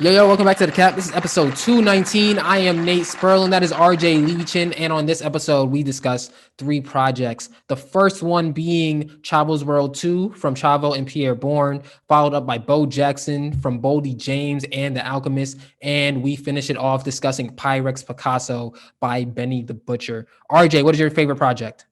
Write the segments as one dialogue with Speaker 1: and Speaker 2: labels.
Speaker 1: Yo, welcome back to The Cap. This is episode 219. I am Nate Sperlin. That is RJ Leachin. And on this episode, we discuss 3 projects. The first one being Chavo's World 2 from Chavo and Pi'erre Bourne, followed up by Bo Jackson from Boldy James and The Alchemist. And we finish it off discussing Pyrex Picasso by Benny the Butcher. RJ, what is your favorite project?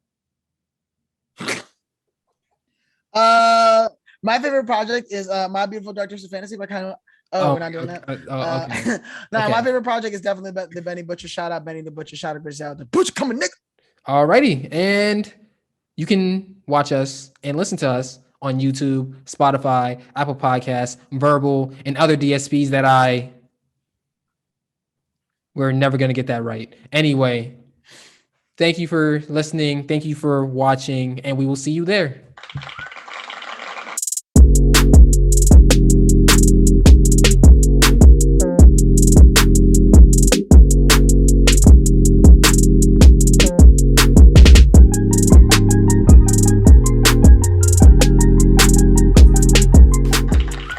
Speaker 2: My favorite project is My Beautiful Dark Twisted Fantasy by kind of. We're not doing that. Okay. My favorite project is definitely the Benny Butcher. Shout out Benny the Butcher. Shout out Brazil. The Butcher coming, nigga.
Speaker 1: Alrighty, and you can watch us and listen to us on YouTube, Spotify, Apple Podcasts, Verbal, and other DSPs that we're never gonna get that right. Anyway, thank you for listening. Thank you for watching, and we will see you there.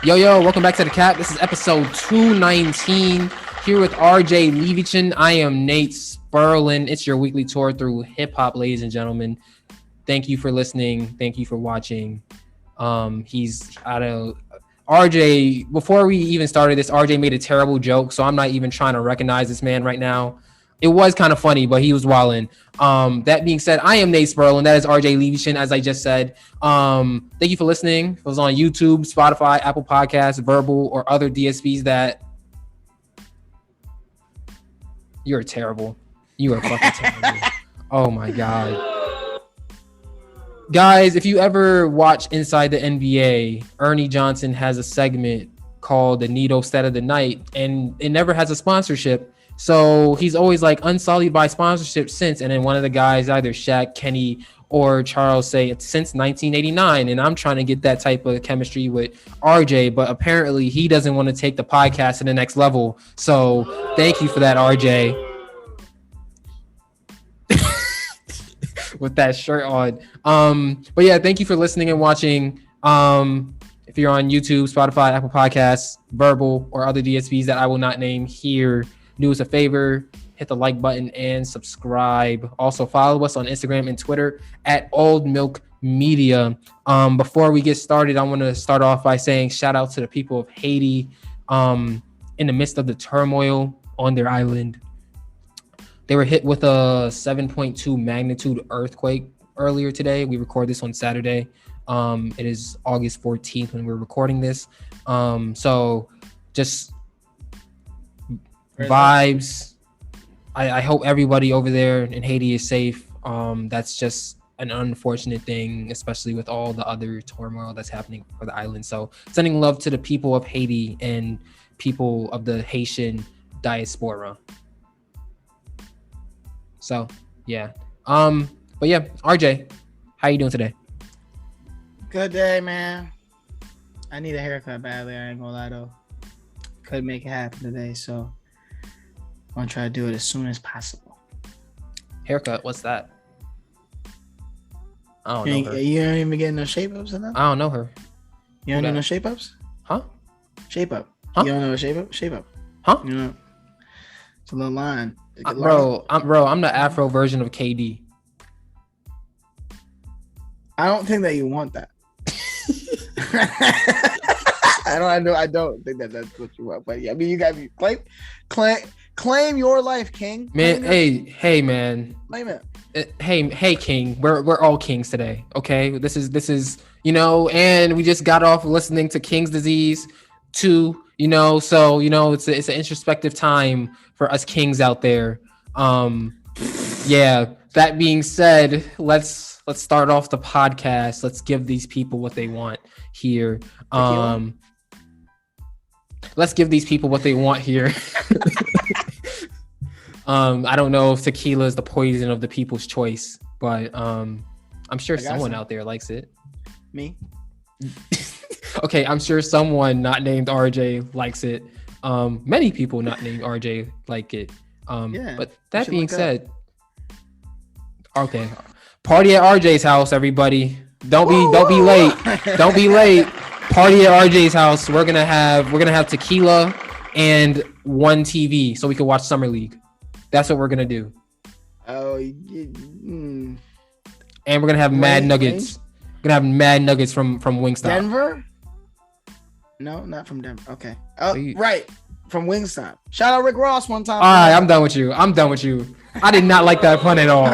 Speaker 1: Yo, welcome back to The Cap. This is episode 219. Here with RJ Leachin. I am Nate Sperlin. It's your weekly tour through hip-hop, ladies and gentlemen. Thank you for listening. Thank you for watching. RJ, before we even started this, RJ made a terrible joke, so I'm not even trying to recognize this man right now. It was kind of funny, but he was wilding. That being said, I am Nate Sperlin. That is RJ Leachin, as I just said. Thank you for listening. It was on YouTube, Spotify, Apple Podcasts, Verbal, or other DSPs that... You're terrible. You are fucking terrible. Oh my God. Guys, if you ever watch Inside the NBA, Ernie Johnson has a segment called the Neato Stat of the Night, and it never has a sponsorship. So he's always like unsullied by sponsorship since, and then one of the guys, either Shaq, Kenny, or Charles, say it's since 1989. And I'm trying to get that type of chemistry with RJ, but apparently he doesn't want to take the podcast to the next level. So thank you for that, RJ. With that shirt on. But yeah, thank you for listening and watching. If you're on YouTube, Spotify, Apple Podcasts, Verbal, or other DSPs that I will not name here, do us a favor, hit the like button and subscribe. Also follow us on Instagram and Twitter at OldMilk Media. Before we get started, I want to start off by saying shout out to the people of Haiti in the midst of the turmoil on their island. They were hit with a 7.2 magnitude earthquake earlier today. We record this on Saturday. It is August 14th when we're recording this. So just vibes. I hope everybody over there in Haiti is safe. That's just an unfortunate thing, especially with all the other turmoil that's happening for the island. So sending love to the people of Haiti and people of the Haitian diaspora. So yeah. But yeah, RJ, how you doing today?
Speaker 2: Good day, man. I need a haircut badly. I ain't gonna lie though. Couldn't make it happen today, so I'm gonna try to do it as soon as possible.
Speaker 1: Haircut? What's that? I don't know her.
Speaker 2: You don't even get no shape ups enough?
Speaker 1: I don't know her.
Speaker 2: You don't know no shape ups?
Speaker 1: Huh?
Speaker 2: Shape up.
Speaker 1: Huh?
Speaker 2: You don't know a shape up? Shape up.
Speaker 1: Huh?
Speaker 2: You know, it's a little line.
Speaker 1: I'm the Afro version of KD.
Speaker 2: I don't think that you want that. I don't think that that's what you want. But yeah, I mean, you got to claim your life, King.
Speaker 1: Man, hey, man.
Speaker 2: Claim it.
Speaker 1: Hey, King. We're all kings today. Okay, this is and we just got off listening to King's Disease 2. So it's an introspective time for us kings out there. Yeah. That being said, let's start off the podcast. Let's give these people what they want here. Let's give these people what they want here. I don't know if tequila is the poison of the people's choice, but I'm sure someone out there likes it.
Speaker 2: Me?
Speaker 1: Okay, I'm sure someone not named RJ likes it. Many people not named RJ like it. But that being said, okay, party at RJ's house, everybody. Don't be late. Don't be late. Party at RJ's house. We're gonna have tequila and one TV so we can watch Summer League. That's what we're gonna do.
Speaker 2: Oh,
Speaker 1: and we're gonna have mad nuggets. We're gonna have mad nuggets from Wingstop.
Speaker 2: Denver? No, not from Denver. Okay. Oh, right. From Wingstop. Shout out Rick Ross one time.
Speaker 1: All right, I'm done with you. I did not like that pun at all.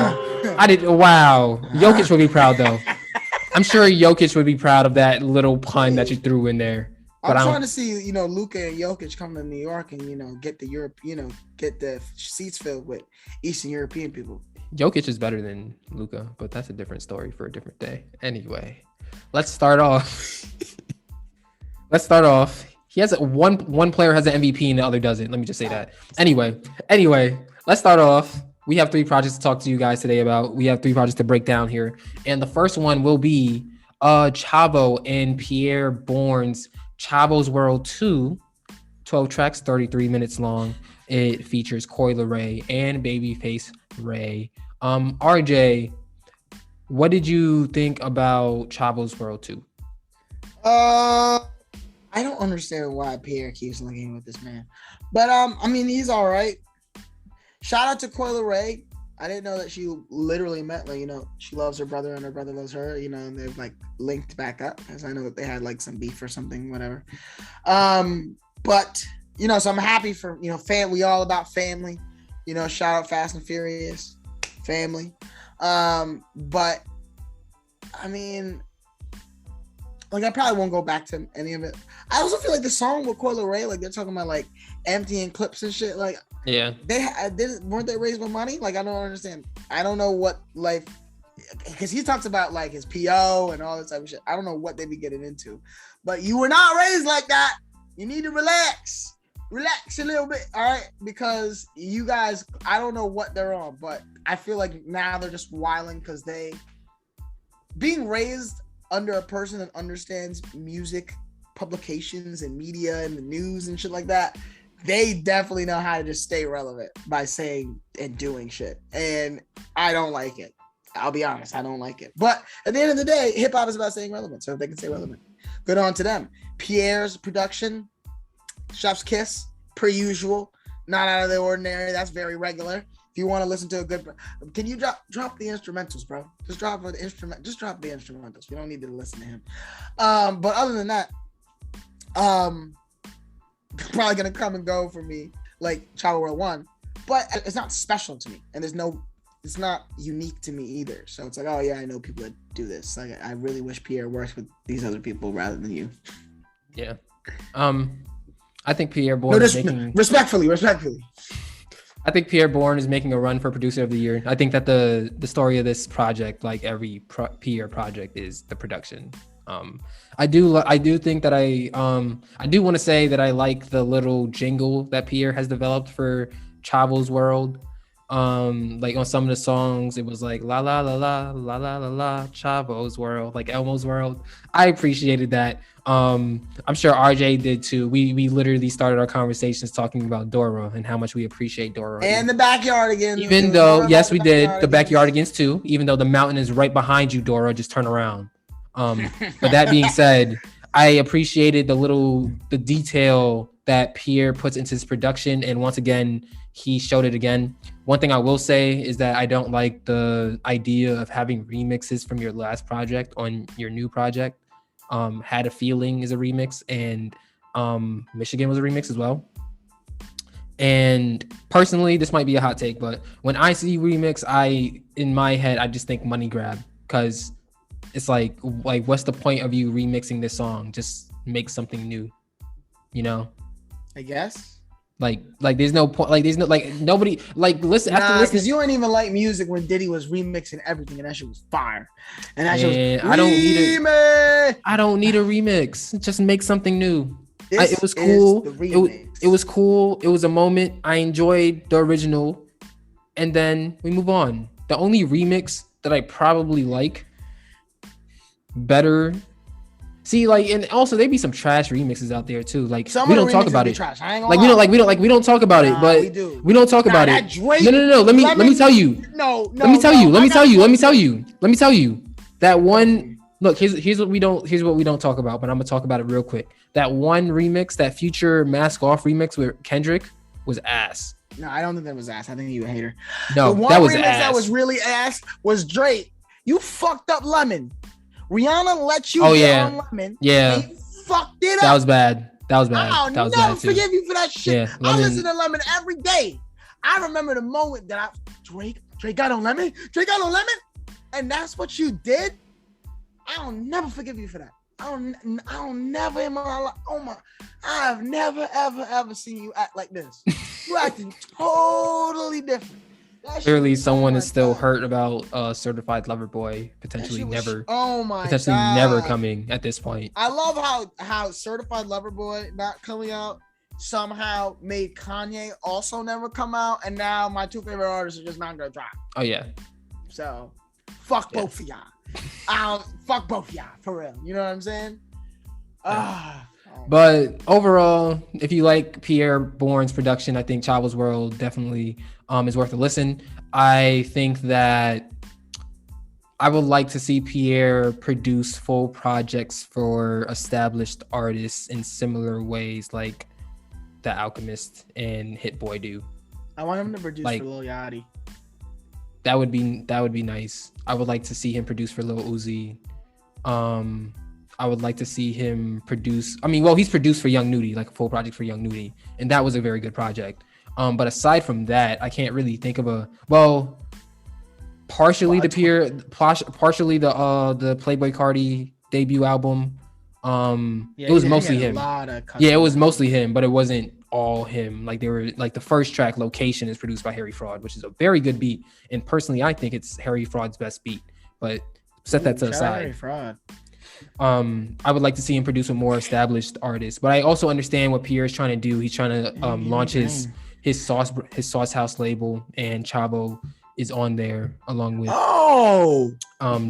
Speaker 1: Wow. Jokic would be proud though. I'm sure Jokic would be proud of that little pun that you threw in there.
Speaker 2: But I'm trying to see, Luka and Jokic come to New York and, get the get the seats filled with Eastern European people.
Speaker 1: Jokic is better than Luka, but that's a different story for a different day. Anyway, let's start off. He has one player has an MVP and the other doesn't. Let me just say that. Anyway, let's start off. We have 3 projects to talk to you guys today about. We have 3 projects to break down here. And the first one will be Chavo and Pi'erre Bourne's Chavo's World 2, 12 tracks, 33 minutes long. It features Coi Leray and Babyface Ray. RJ, what did you think about Chavo's World 2?
Speaker 2: I don't understand why Pi'erre keeps linking with this man. But he's all right. Shout out to Coi Leray. I didn't know that she literally met, she loves her brother and her brother loves her, and they've linked back up, as I know that they had some beef or something, whatever. But so I'm happy for, we all about family, shout out Fast and Furious family. But I probably won't go back to any of it. I also feel like the song with Coi Leray, they're talking about emptying clips and shit.
Speaker 1: Yeah,
Speaker 2: weren't they raising money? I don't understand. I don't know what because he talks about his PO and all this type of shit. I don't know what they be getting into, but you were not raised like that. You need to relax a little bit, all right? Because you guys, I don't know what they're on, but I feel like now they're just wilding because being raised under a person that understands music publications and media and the news and shit like that. They definitely know how to just stay relevant by saying and doing shit. And I don't like it. I'll be honest, I don't like it. But at the end of the day, hip hop is about staying relevant. So if they can stay relevant, good on to them. Pi'erre's production, chef's kiss, per usual, not out of the ordinary. That's very regular. If you want to listen to a good, can you drop the instrumentals, bro? Just drop the instrumentals. We don't need to listen to him. But other than that, probably gonna come and go for me like Chavo World 1, but it's not special to me, and it's not unique to me either. So it's oh yeah, I know people that do this. I really wish Pi'erre works with these other people rather than you.
Speaker 1: Yeah. I think Pi'erre Bourne is making
Speaker 2: respectfully.
Speaker 1: I think Pi'erre Bourne is making a run for producer of the year. I think that the story of this project, like every Pi'erre project, is the production. I do think that I do want to say that I like the little jingle that Pi'erre has developed for Chavo's World. On some of the songs, it was la la la la la la la la Chavo's World, Elmo's World. I appreciated that. I'm sure RJ did too. We literally started our conversations talking about Dora and how much we appreciate Dora.
Speaker 2: And the Backyardigans.
Speaker 1: Even though, yes, we did the Backyardigans too. Even though the mountain is right behind you, Dora, just turn around. But that being said, I appreciated the detail that Pi'erre puts into his production, and once again, he showed it again. One thing I will say is that I don't like the idea of having remixes from your last project on your new project. Had a Feeling is a remix, and Michigan was a remix as well. And personally, this might be a hot take, but when I see remix, in my head, I just think money grab, because it's like what's the point of you remixing this song? Just make something new,
Speaker 2: I guess.
Speaker 1: There's no point. There's no nobody listen.
Speaker 2: Because you ain't even like music when Diddy was remixing everything, and that shit was fire. And that shit was
Speaker 1: I don't need a remix. Just make something new. It was cool. It was cool. It was a moment. I enjoyed the original, and then we move on. The only remix that I probably like better. See, and also there be some trash remixes out there too. We don't talk about it.
Speaker 2: Trash. I ain't
Speaker 1: we don't talk about it, but we don't talk about it. No. Let me tell you. Let me tell you. That one Look, here's what we don't talk about, but I'm gonna talk about it real quick. That one remix, that Future Mask Off remix with Kendrick was ass.
Speaker 2: No, I don't think that was ass. I think you a hater.
Speaker 1: No,
Speaker 2: the one
Speaker 1: that was
Speaker 2: remix
Speaker 1: ass.
Speaker 2: that was really ass was Drake. You fucked up Lemon. Rihanna let you
Speaker 1: on
Speaker 2: Lemon.
Speaker 1: Yeah.
Speaker 2: And you fucked it up.
Speaker 1: That was bad.
Speaker 2: I'll
Speaker 1: that was
Speaker 2: never
Speaker 1: bad too.
Speaker 2: forgive you for that shit.
Speaker 1: Yeah,
Speaker 2: I listen to Lemon every day. I remember the moment that Drake got on Lemon. Drake got on Lemon, and that's what you did. I'll never forgive you for that. I'll never in my life. I have never ever seen you act like this. You acting totally different.
Speaker 1: Clearly, someone is still hurt about Certified Lover Boy potentially never coming at this point.
Speaker 2: I love how Certified Lover Boy not coming out somehow made Kanye also never come out, and now my two favorite artists are just not gonna drop.
Speaker 1: Oh yeah.
Speaker 2: So fuck both of y'all. Fuck both of y'all for real. You know what I'm saying?
Speaker 1: But overall, if you like Pi'erre Bourne's production, I think Chavo's World definitely is worth a listen. I think that I would like to see Pi'erre produce full projects for established artists in similar ways like The Alchemist and Hit Boy do.
Speaker 2: I want him to produce for Lil Yachty.
Speaker 1: That would be nice. I would like to see him produce for Lil Uzi. I would like to see him produce. I mean, well, he's produced for Young Nudy, like a full project for Young Nudy, and that was a very good project. But aside from that, I can't really think of partially the Playboi Carti debut album. It was mostly him. It was mostly him, but it wasn't all him. Like they were like the first track, Location, is produced by Harry Fraud, which is a very good beat. And personally, I think it's Harry Fraud's best beat. But set that to the side.
Speaker 2: Harry Fraud.
Speaker 1: I would like to see him produce with more established artists, but I also understand what Pi'erre is trying to do. He's trying to launch his Sauce House label, and Chavo is on there along with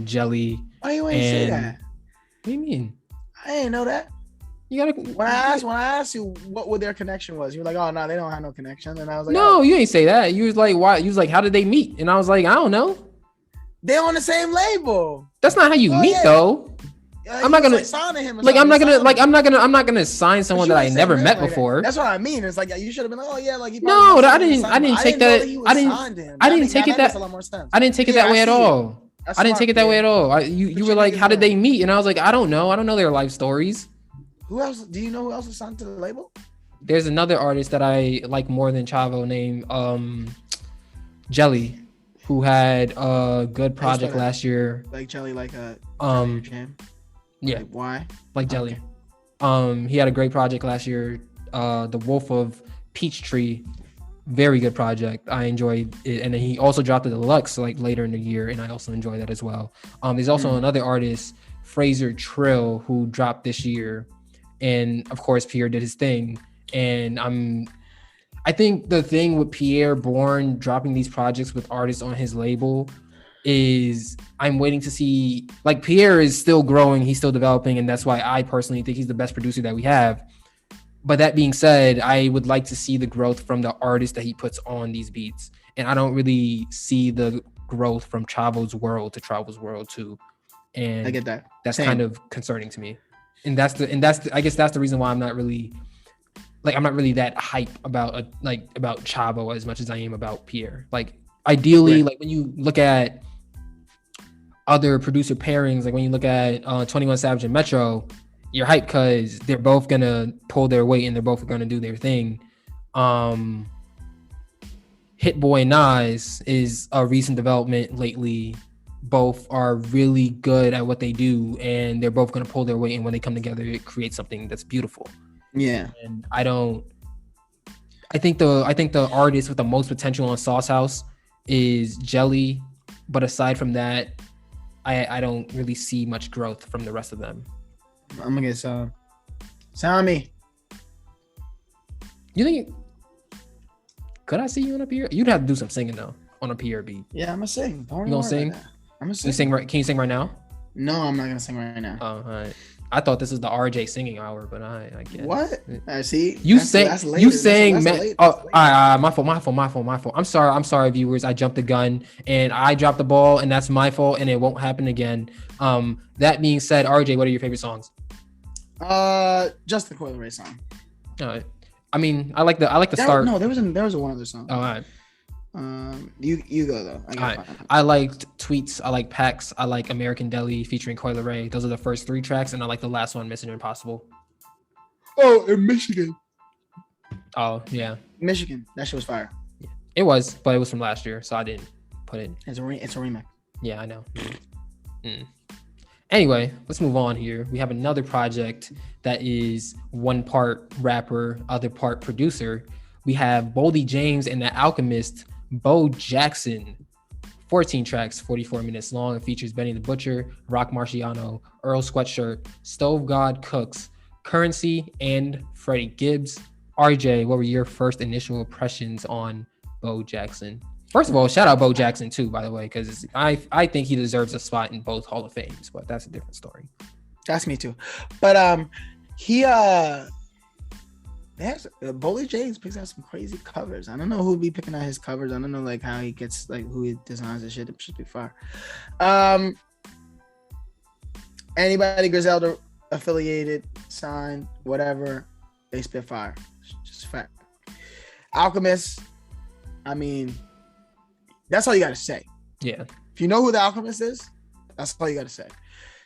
Speaker 1: Jelly.
Speaker 2: Why you ain't say that?
Speaker 1: What do you mean?
Speaker 2: I didn't know that.
Speaker 1: You gotta.
Speaker 2: When I asked you what their connection was, you were like, "Oh no, they don't have no connection." And I was like,
Speaker 1: "No, you ain't say that." You was like, "Why?" You was like, "How did they meet?" And I was like, "I don't know."
Speaker 2: They're on the same label.
Speaker 1: That's not how you meet, though. I'm not gonna sign him. Like I'm not gonna sign someone that I never met before.
Speaker 2: That's what I mean. It's like you should have been like, "Oh yeah, like he."
Speaker 1: No, I didn't take that. I didn't take it that. I didn't take it that way at all. I didn't take it that way at all. You were like, "How did they meet?" And I was like, "I don't know. I don't know their life stories."
Speaker 2: Who else? Do you know who else is signed to the label?
Speaker 1: There's another artist that I like more than Chavo named Jelly, who had a good project last year.
Speaker 2: Like Jelly, like a jam.
Speaker 1: Yeah.
Speaker 2: Like why?
Speaker 1: Like Jelly. Okay. He had a great project last year. The Wolf of Peachtree, very good project. I enjoyed it, and then he also dropped the deluxe like later in the year, and I also enjoyed that as well. There's also another artist, Fraser Trill, who dropped this year. And of course, Pi'erre did his thing. And I think the thing with Pi'erre Bourne dropping these projects with artists on his label is I'm waiting to see, like, Pi'erre is still growing, he's still developing, and that's why I personally think he's the best producer that we have. But that being said, I would like to see the growth from the artists that he puts on these beats. And I don't really see the growth from Chavo's World to Chavo's World 2. And
Speaker 2: I get that.
Speaker 1: That's kind of concerning to me. And I guess that's the reason why I'm not really that hype about Chavo as much as I am about Pi'erre. Like, ideally, like when you look at other producer pairings, like when you look at 21 Savage and Metro, you're hyped because they're both gonna pull their weight and they're both gonna do their thing. Hit Boy and Nas is a recent development lately. Both are really good at what they do, and they're both gonna pull their weight. And when they come together, it creates something that's beautiful.
Speaker 2: Yeah.
Speaker 1: And I think the artist with the most potential on Sauce House is Jelly, but aside from that, I don't really see much growth from the rest of them.
Speaker 2: I'm gonna get sound me.
Speaker 1: You think? Could I see you on a Pi'erre? You'd have to do some singing though on a Pi'erre beat.
Speaker 2: Yeah, I'm gonna sing.
Speaker 1: You gonna sing?
Speaker 2: I'm gonna sing.
Speaker 1: Can you sing right now?
Speaker 2: No, I'm not gonna sing right now.
Speaker 1: Oh, all right. I thought this was the RJ singing hour, but I guess.
Speaker 2: What? See,
Speaker 1: you saying my fault. I'm sorry, viewers. I jumped the gun and I dropped the ball, and that's my fault, and it won't happen again. That being said, RJ, what are your favorite songs?
Speaker 2: Just the Coil Ray song.
Speaker 1: All right. I mean, I like the start.
Speaker 2: No, there was one other song.
Speaker 1: All right.
Speaker 2: You go though.
Speaker 1: I liked Tweets. I like Pax. I like American Deli featuring Coil Ray. Those are the first 3 tracks, and I like the last one, Mission Impossible.
Speaker 2: Oh, in Michigan.
Speaker 1: Oh yeah,
Speaker 2: Michigan. That shit was fire.
Speaker 1: Yeah. It was, but it was from last year, so I didn't put it.
Speaker 2: It's a remix.
Speaker 1: Yeah, I know. Anyway, let's move on here. We have another project that is one part rapper, other part producer. We have Boldy James and The Alchemist. Bo Jackson, 14 tracks, 44 minutes long. It features Benny the Butcher, Rock Marciano, Earl Sweatshirt, Stove God Cooks, Currency, and Freddie Gibbs. RJ, what were your first initial impressions on Bo Jackson? First of all, shout out Bo Jackson too, by the way, because I think he deserves a spot in both Hall of Fames, but that's a different story.
Speaker 2: That's me too. But he Boldy James picks out some crazy covers. I don't know who'd be picking out his covers. I don't know like how he gets like who he designs the shit. It should be fire. Anybody Griselda affiliated, signed, whatever, they spit fire. Just fact. Alchemist, I mean, that's all you gotta say.
Speaker 1: Yeah.
Speaker 2: If you know who the Alchemist is, that's all you gotta say.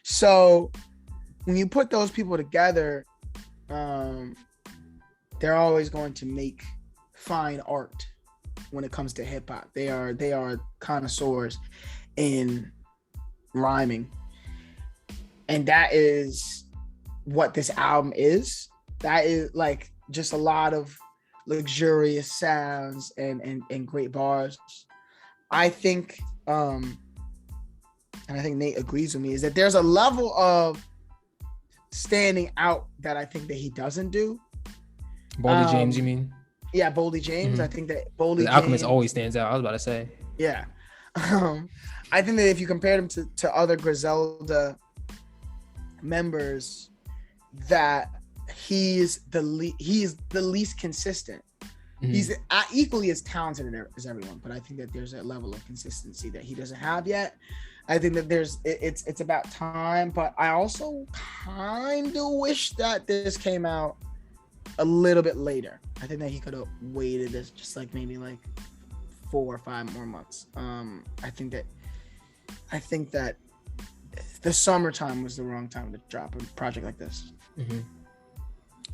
Speaker 2: So when you put those people together, they're always going to make fine art when it comes to hip hop. They are connoisseurs in rhyming. And that is what this album is. That is like just a lot of luxurious sounds and great bars. I think, and I think Nate agrees with me, is that there's a level of standing out that I think that he doesn't do.
Speaker 1: Boldy James, you mean?
Speaker 2: Yeah, Boldy James. Mm-hmm. I think that Boldy
Speaker 1: the Alchemist always stands out. I was about to say.
Speaker 2: Yeah. I think that if you compare him to other Griselda members, that he's the least consistent. Mm-hmm. He's equally as talented as everyone, but I think that there's a level of consistency that he doesn't have yet. I think that it's about time, but I also kind of wish that this came out a little bit later. I think that he could have waited this just like maybe like 4 or 5 more months. I think that the summertime was the wrong time to drop a project like this.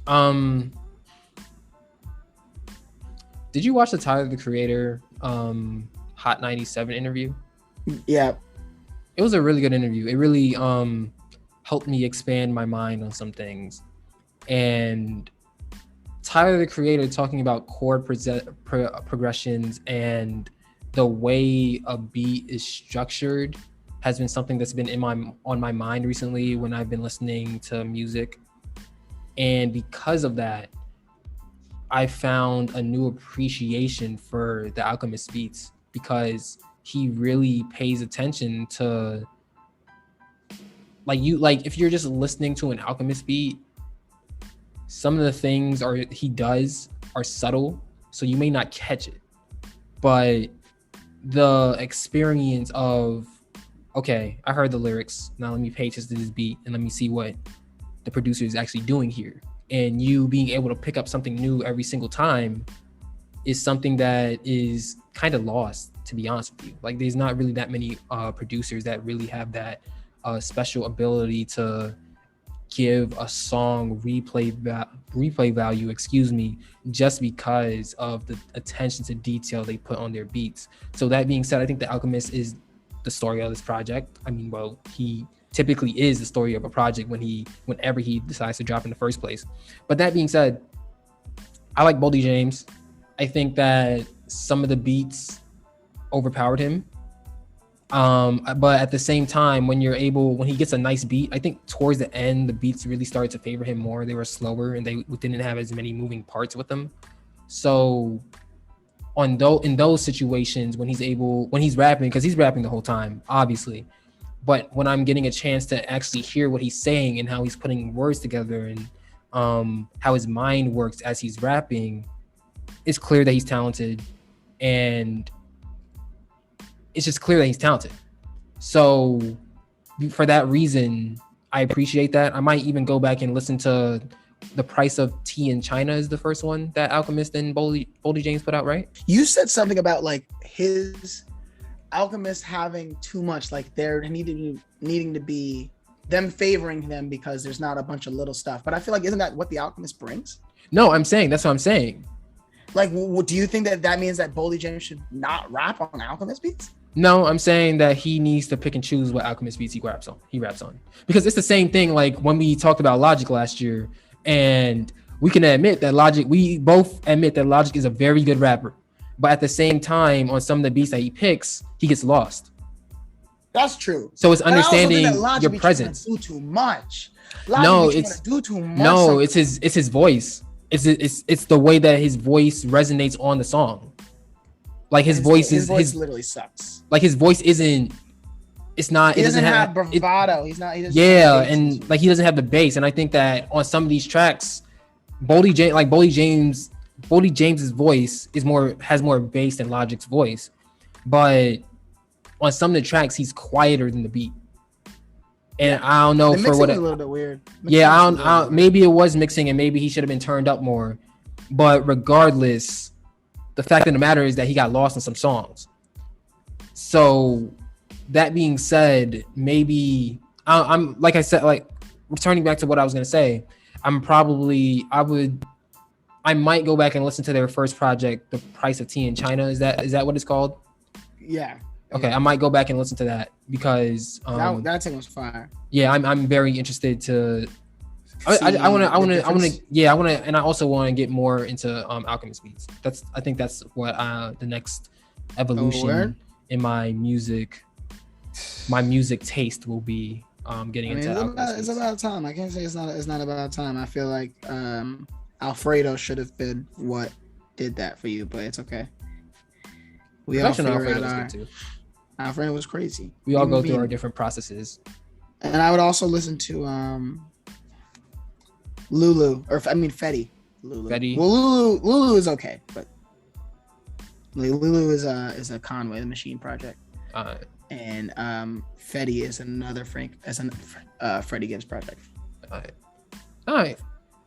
Speaker 1: Mm-hmm. Did you watch the Tyler the Creator Hot 97 interview?
Speaker 2: Yeah.
Speaker 1: It was a really good interview. It really helped me expand my mind on some things. And Tyler the Creator talking about chord progressions and the way a beat is structured has been something that's been on my mind recently when I've been listening to music. And because of that, I found a new appreciation for the Alchemist beats, because he really pays attention to like if you're just listening to an Alchemist beat, some of the things he does are subtle, so you may not catch it. But the experience of, okay, I heard the lyrics, now let me pay attention to this beat and let me see what the producer is actually doing here. And you being able to pick up something new every single time is something that is kind of lost, to be honest with you. Like, there's not really that many producers that really have that special ability to give a song replay value, just because of the attention to detail they put on their beats. So that being said, I think The Alchemist is the story of this project. I mean, well, he typically is the story of a project whenever he decides to drop in the first place. But that being said, I like Boldy James. I think that some of the beats overpowered him. But at the same time, when he gets a nice beat, I think towards the end, the beats really started to favor him more. They were slower and they didn't have as many moving parts with them. So in those situations, when he's rapping, because he's rapping the whole time, obviously, But when I'm getting a chance to actually hear what he's saying and how he's putting words together and how his mind works as he's rapping, it's clear that he's talented, and it's just clear that he's talented. So for that reason, I appreciate that. I might even go back and listen to The Price of Tea in China is the first one that Alchemist and Boldy James put out, right?
Speaker 2: You said something about like his Alchemist having too much, like there needing to be them favoring them because there's not a bunch of little stuff. But I feel like, isn't that what the Alchemist brings?
Speaker 1: No, I'm saying that's what I'm saying.
Speaker 2: Like, do you think that means that Boldy James should not rap on Alchemist beats?
Speaker 1: No, I'm saying that he needs to pick and choose what Alchemist beats he raps on. Because it's the same thing like when we talked about Logic last year, and we can admit that we both admit that Logic is a very good rapper. But at the same time, on some of the beats that he picks, he gets lost.
Speaker 2: That's true.
Speaker 1: So it's understanding your presence.
Speaker 2: Do too much.
Speaker 1: No, it's his voice. It's the way that his voice resonates on the song. Like his voice
Speaker 2: literally sucks.
Speaker 1: Like his voice isn't. It's not.
Speaker 2: He doesn't have bravado. He's not.
Speaker 1: And like he doesn't have the bass. And I think that on some of these tracks, Boldy James's voice has more bass than Logic's voice, but on some of the tracks he's quieter than the beat. And I don't know, for what
Speaker 2: a little bit weird.
Speaker 1: I don't maybe it was mixing and maybe he should have been turned up more. But regardless, the fact of the matter is that he got lost in some songs. So that being said, maybe I'm like I said, like returning back to what I was gonna say, I might go back and listen to their first project, The Price of Tea in China. Is that what it's called?
Speaker 2: Yeah.
Speaker 1: Okay, I might go back and listen to that because
Speaker 2: that thing was fire.
Speaker 1: Yeah, I'm very interested to. I want to, and I also want to get more into Alchemist beats. I think that's what the next evolution in my music taste will be. Getting into Alchemist.
Speaker 2: It's about time. I can't say it's not about time. I feel like Alfredo should have been what did that for you, but it's okay. We all figure it out. Alfredo was crazy.
Speaker 1: We all go through our different processes.
Speaker 2: And I would also listen to Fetty. Fetty. Well, Lulu is okay, but Lulu is a Conway the Machine project. And Fetty is another Freddie Gibbs project.
Speaker 1: All right.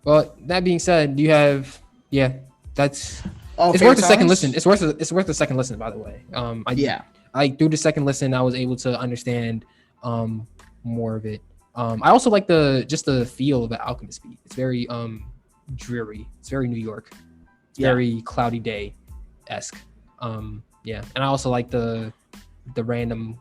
Speaker 1: Well, that being said, do you have? Yeah, that's.
Speaker 2: It's
Speaker 1: worth a second listen. It's worth a second listen, by the way. Through the second listen, I was able to understand more of it. I also like the feel of the Alchemist beat. It's very dreary. It's very New York. It's very cloudy day-esque. And I also like the random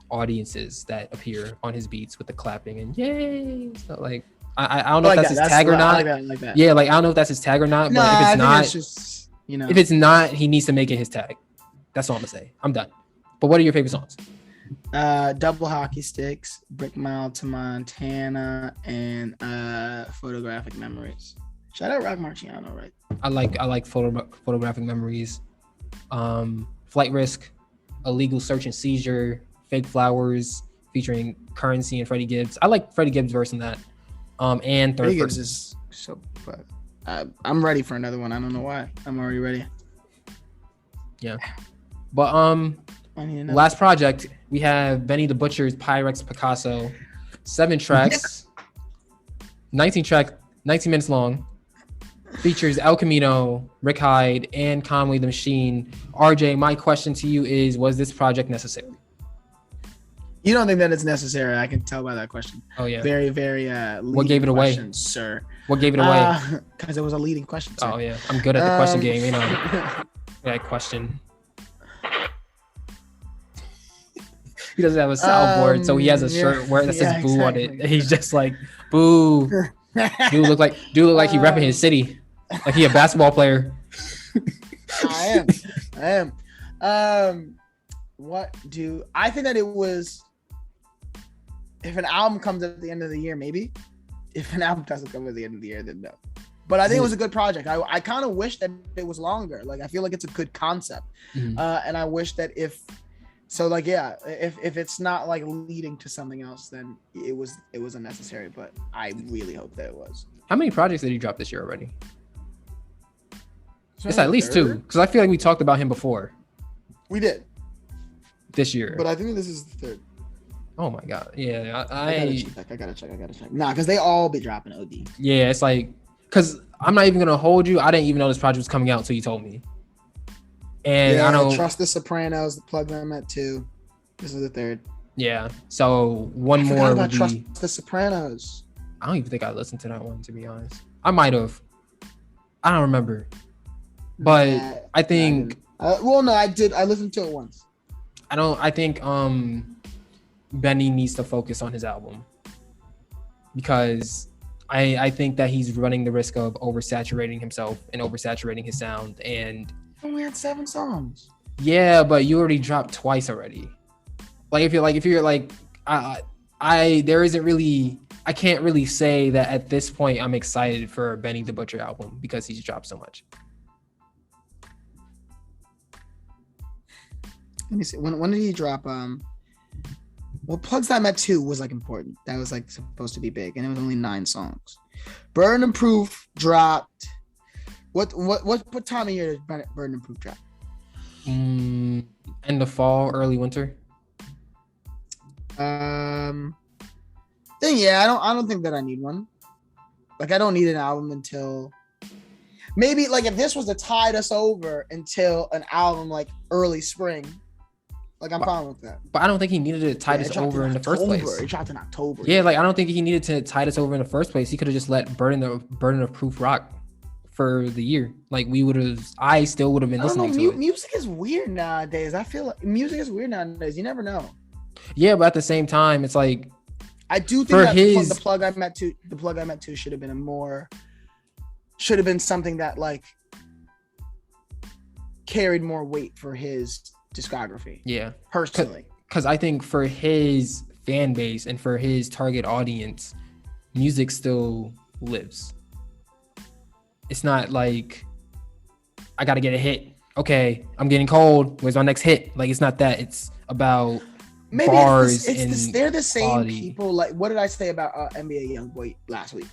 Speaker 1: audiences that appear on his beats with the clapping and yay. So like I don't know if that's his tag or not. I like that. Yeah, like I don't know if that's his tag or not. But if it's not, just, if it's not, he needs to make it his tag. That's all I'm gonna say. I'm done. But what are your favorite songs?
Speaker 2: Double Hockey Sticks, Brick Mile to Montana, and Photographic Memories. Shout out Rock Marciano, right?
Speaker 1: I like Photographic Memories. Flight Risk, Illegal Search and Seizure, Fake Flowers, featuring Currency and Freddie Gibbs. I like Freddie Gibbs' verse in that. And Third
Speaker 2: Freddie Gibbs is so. I'm ready for another one. I don't know why. I'm already ready.
Speaker 1: Yeah, but last project we have Benny the Butcher's Pyrex Picasso, 7 tracks, 19 minutes long. Features El Camino, Rick Hyde, and Conway the Machine. RJ, my question to you is: was this project necessary?
Speaker 2: You don't think that it's necessary? I can tell by that question.
Speaker 1: Oh yeah.
Speaker 2: Very, very.
Speaker 1: What gave it away,
Speaker 2: sir?
Speaker 1: What gave it away?
Speaker 2: Because it was a leading question. Sir.
Speaker 1: Oh yeah, I'm good at the question game. You know that question. He doesn't have a soundboard, so he has a shirt where that says "boo" on it. He's just like, "Boo." Dude look like he repping his city, like he a basketball player.
Speaker 2: I am. I think that it was, if an album comes at the end of the year, maybe. If an album doesn't come at the end of the year, then no. But I think it was a good project. I kind of wish that it was longer. Like I feel like it's a good concept, and I wish that if So like, yeah, if it's not like leading to something else, then it was unnecessary. But I really hope that it was.
Speaker 1: How many projects did he drop this year already?
Speaker 2: So
Speaker 1: it's at least 2, because I feel like we talked about him before.
Speaker 2: We did
Speaker 1: this year,
Speaker 2: but I think this is the 3rd.
Speaker 1: Oh my god, yeah,
Speaker 2: I gotta check. Nah, because they all be dropping OD.
Speaker 1: Yeah, it's like, because I'm not even gonna hold you. I didn't even know this project was coming out until you told me. And
Speaker 2: yeah,
Speaker 1: I don't
Speaker 2: trust the Sopranos. Plug them at 2. This is the 3rd.
Speaker 1: Yeah, so one more would be
Speaker 2: Trust the Sopranos.
Speaker 1: I don't even think I listened to that one, to be honest. I might have. I don't remember. But I think
Speaker 2: no, I did. I listened to it once.
Speaker 1: I think Benny needs to focus on his album, because I think that he's running the risk of oversaturating himself and oversaturating his sound. And
Speaker 2: he only had 7 songs.
Speaker 1: Yeah, but you already dropped twice already. If you're like there isn't really, I can't really say that at this point I'm excited for a Benny the Butcher album because he's dropped so much.
Speaker 2: Let me see. When did he drop? Well, Plugs That Met 2 was like important. That was like supposed to be big, and it was only 9 songs. Burden and Proof dropped. What time of year did Burden and Proof drop?
Speaker 1: End of fall, early winter.
Speaker 2: Then yeah, I don't think that I need one. Like, I don't need an album until maybe, like, if this was to tide us over until an album like early spring, like, I'm fine with that.
Speaker 1: But I don't think he needed to tide us over in the first place.
Speaker 2: It dropped in October.
Speaker 1: Yeah, like, I don't think he needed to tide us over in the first place. He could have just let Burden of Proof rock for the year. Like, I still would have been listening to it.
Speaker 2: Music is weird nowadays. I feel like music is weird nowadays. You never know.
Speaker 1: Yeah, but at the same time, it's like,
Speaker 2: I do think that the Plug I Met 2 should have been something that like carried more weight for his discography.
Speaker 1: Yeah,
Speaker 2: personally,
Speaker 1: because I think for his fan base and for his target audience, music still lives. It's not like I gotta get a hit. Okay, I'm getting cold. Where's my next hit? Like, it's not that. It's about maybe bars.
Speaker 2: They're the same quality. People. Like, what did I say about NBA YoungBoy last week?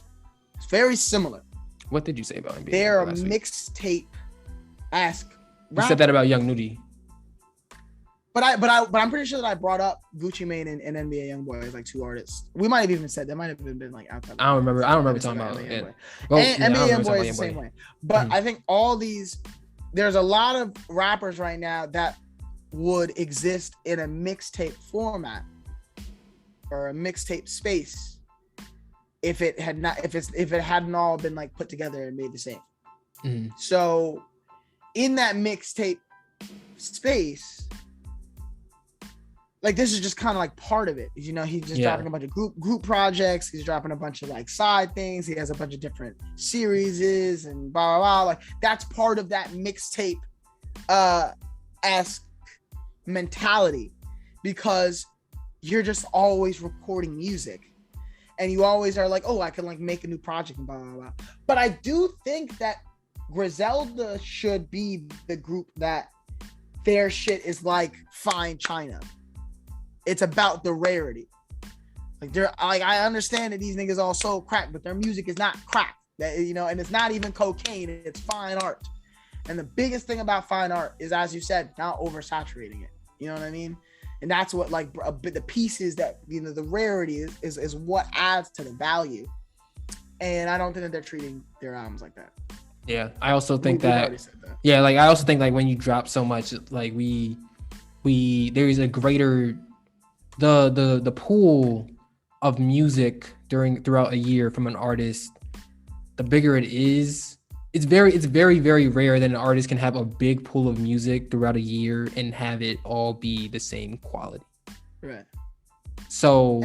Speaker 2: It's very similar.
Speaker 1: What did you say about NBA?
Speaker 2: They're a mixtape.
Speaker 1: You said that about Young Nudie.
Speaker 2: But I'm pretty sure that I brought up Gucci Mane and NBA YoungBoy as like 2 artists. We might have even said that might have been like outside.
Speaker 1: I don't remember talking about it.
Speaker 2: And NBA YoungBoy is the same way. But I think there's a lot of rappers right now that would exist in a mixtape format or a mixtape space if it hadn't all been like put together and made the same. Mm-hmm. So in that mixtape space, like, this is just kind of like part of it. You know, he's just dropping a bunch of group projects. He's dropping a bunch of like side things. He has a bunch of different series and blah, blah, blah. Like, that's part of that mixtape esque mentality, because you're just always recording music and you always are like, oh, I can like make a new project and blah, blah, blah. But I do think that Griselda should be the group that their shit is like fine china. It's about the rarity. I understand that these niggas all so crack, but their music is not crack. That, you know, and it's not even cocaine. It's fine art. And the biggest thing about fine art is, as you said, not oversaturating it. You know what I mean? And that's what like the pieces that, you know, the rarity is what adds to the value. And I don't think that they're treating their albums like that.
Speaker 1: Yeah, I also think that. Yeah, like, I also think like when you drop so much, like there is a greater the pool of music throughout a year from an artist. The bigger it is, it's very, very rare that an artist can have a big pool of music throughout a year and have it all be the same quality.
Speaker 2: Right.
Speaker 1: So.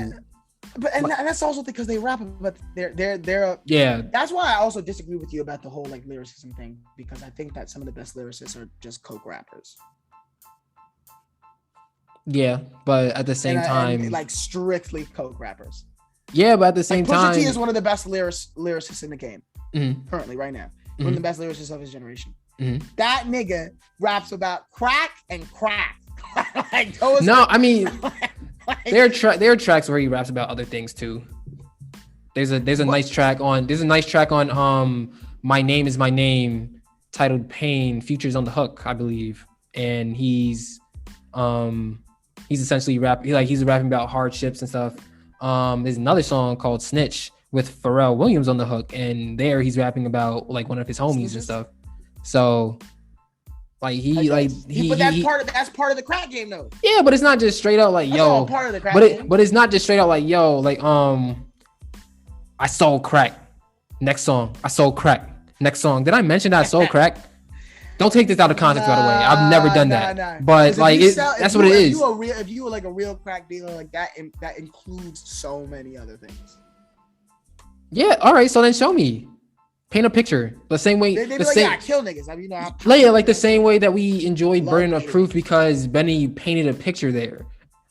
Speaker 2: And that's also because they rap, but they're
Speaker 1: yeah.
Speaker 2: That's why I also disagree with you about the whole like lyricism thing, because I think that some of the best lyricists are just coke rappers.
Speaker 1: Yeah, but at the same time,
Speaker 2: like strictly coke rappers.
Speaker 1: Yeah, but at the same time,
Speaker 2: Pusha T is one of the best lyricists in the game currently right now. One of the best lyricists of his generation. That nigga raps about crack and crack. Like,
Speaker 1: no, I mean, there are tracks where he raps about other things too. There's a nice track on My Name Is My Name, titled Pain, Future's on the hook, I believe, and he's essentially he's rapping about hardships and stuff. There's another song called Snitch with Pharrell Williams on the hook, and there he's rapping about like one of his homies and stuff. So like
Speaker 2: that's part of the crack game though.
Speaker 1: Yeah, but it's not just straight out like,
Speaker 2: that's
Speaker 1: yo,
Speaker 2: all part of the crack game.
Speaker 1: But it's not just straight out like, yo, like I sold crack. Next song, I sold crack. Next song, did I mention that I sold crack? Don't take this out of context, by the way. I've never done that. But like, that's what it is.
Speaker 2: If you were like a real crack dealer, like that includes so many other things.
Speaker 1: Yeah. All right. So then show me. Paint a picture. The same way.
Speaker 2: They be like, yeah, I kill niggas. I mean,
Speaker 1: like the same way that we enjoyed Burden of Proof because Benny painted a picture there.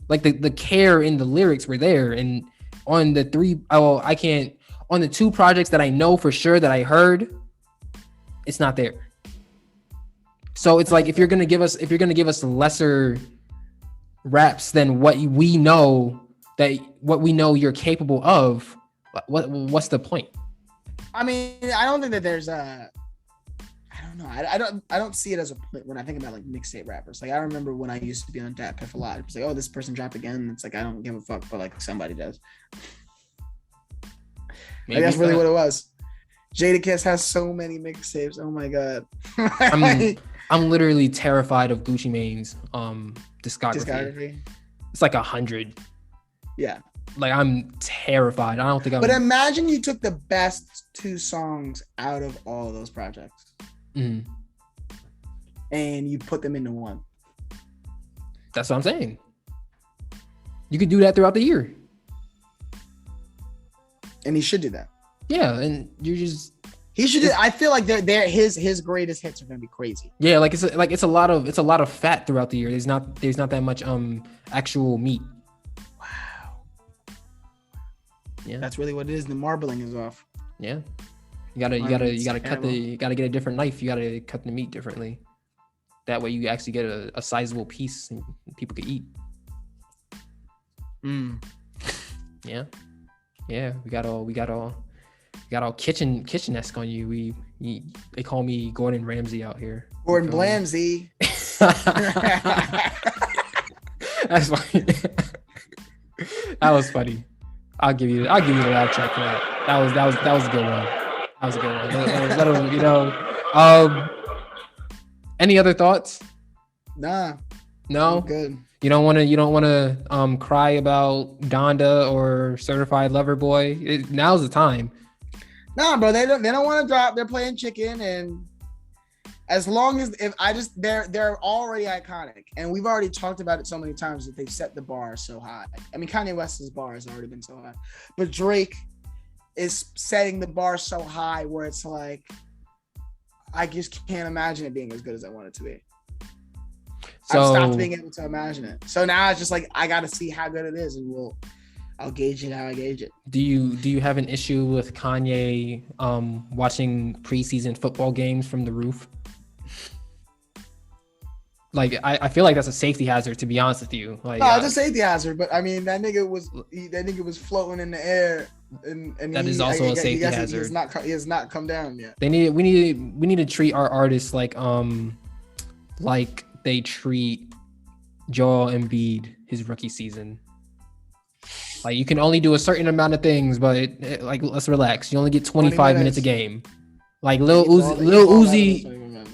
Speaker 1: Like the care in the lyrics were there, and on the on the two projects that I know for sure that I heard, it's not there. So it's like if you're gonna give us lesser raps than what we know you're capable of, what's the point?
Speaker 2: I mean, I don't think that there's I don't know. I don't see it as a point when I think about like mixtape rappers. Like I remember when I used to be on Dat Piff a lot. It's like, oh, this person dropped again. It's like I don't give a fuck, but like somebody does. Like, that's really what it was. Jadakiss has so many mixtapes. Oh my god.
Speaker 1: I'm literally terrified of Gucci Mane's discography. It's like 100.
Speaker 2: Yeah.
Speaker 1: Like I'm terrified. I don't think I'm.
Speaker 2: But imagine you took the best 2 songs out of all of those projects, and you put them into one.
Speaker 1: That's what I'm saying. You could do that throughout the year,
Speaker 2: and he should do that.
Speaker 1: Yeah, and
Speaker 2: he should do. I feel like his greatest hits are gonna be crazy.
Speaker 1: Yeah, it's a lot of fat throughout the year. There's not that much actual meat. Yeah,
Speaker 2: that's really what it is. The marbling is off.
Speaker 1: Yeah, you gotta get a different knife. You gotta cut the meat differently. That way, you actually get a sizable piece and people can eat. Yeah. We got all kitchen-esque on you. They call me Gordon Ramsay out here.
Speaker 2: Gordon Blamsey.
Speaker 1: That's funny. That was funny. I'll give you the laugh track for that. That was a good one. That was a good one. Any other thoughts?
Speaker 2: Nah.
Speaker 1: No.
Speaker 2: I'm good.
Speaker 1: You don't want to cry about Donda or Certified Lover Boy. Now's the time.
Speaker 2: Nah, bro. They don't want to drop. They're playing chicken, and as long as they're already iconic, and we've already talked about it so many times that they've set the bar so high. I mean, Kanye West's bar has already been so high, but Drake is setting the bar so high where it's like, I just can't imagine it being as good as I want it to be. So, I've stopped being able to imagine it. So now it's just like, I got to see how good it is, and I'll gauge it how I gauge it.
Speaker 1: Do you have an issue with Kanye watching preseason football games from the roof? Like, I feel like that's a safety hazard, to be honest with you. Like,
Speaker 2: no, it's a safety hazard, but I mean, that nigga was floating in the air, and
Speaker 1: that is also a safety hazard.
Speaker 2: He has not come down yet.
Speaker 1: We need to treat our artists like they treat Joel Embiid his rookie season. Like, you can only do a certain amount of things, but let's relax. You only get 25 minutes a game. Like Lil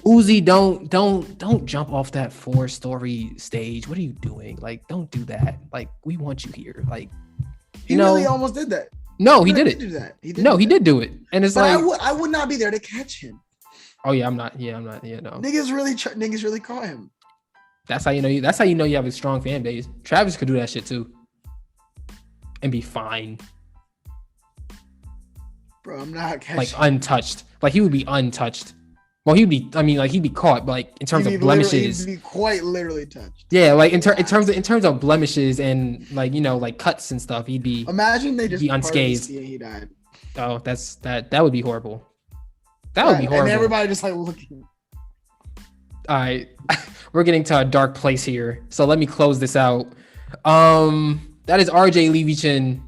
Speaker 1: Uzi, don't jump off that 4-story stage. What are you doing? Like, don't do that. Like, we want you here. Like,
Speaker 2: he really almost did that.
Speaker 1: No, he did it.
Speaker 2: He did
Speaker 1: do it. And it's like,
Speaker 2: I would not be there to catch him.
Speaker 1: Oh yeah, I'm not. Yeah, no.
Speaker 2: Niggas really caught him.
Speaker 1: That's how you know you have a strong fan base. Travis could do that shit too, and be fine.
Speaker 2: Bro, I'm not catching.
Speaker 1: Like untouched. Like he would be untouched. Well, he'd be caught, but like in terms of blemishes,
Speaker 2: he'd be quite literally touched.
Speaker 1: Yeah, like in terms of blemishes and like cuts and stuff, he'd be.
Speaker 2: Imagine they just
Speaker 1: be unscathed.
Speaker 2: And he died.
Speaker 1: Oh, that would be horrible. That would be horrible.
Speaker 2: And everybody just like looking.
Speaker 1: All right. we're getting to a dark place here. So let me close this out. That is RJ Levichin.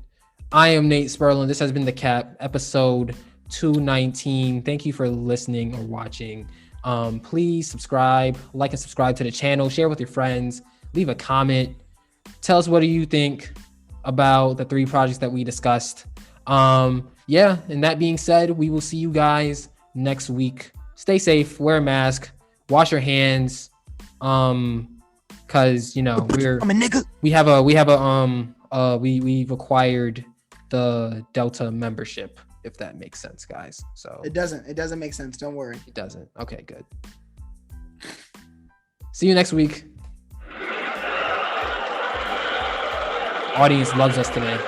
Speaker 1: I am Nate Sperlin. This has been The Cap, episode 219. Thank you for listening or watching. Please subscribe, like and subscribe to the channel, share with your friends, leave a comment. Tell us what do you think about the 3 projects that we discussed. Yeah, and that being said, we will see you guys next week. Stay safe, wear a mask, wash your hands. Cause I'm a nigga. We've acquired the Delta membership, if that makes sense, guys. So
Speaker 2: it doesn't make sense. Don't worry.
Speaker 1: It doesn't. Okay, good. See you next week. Audience loves us today.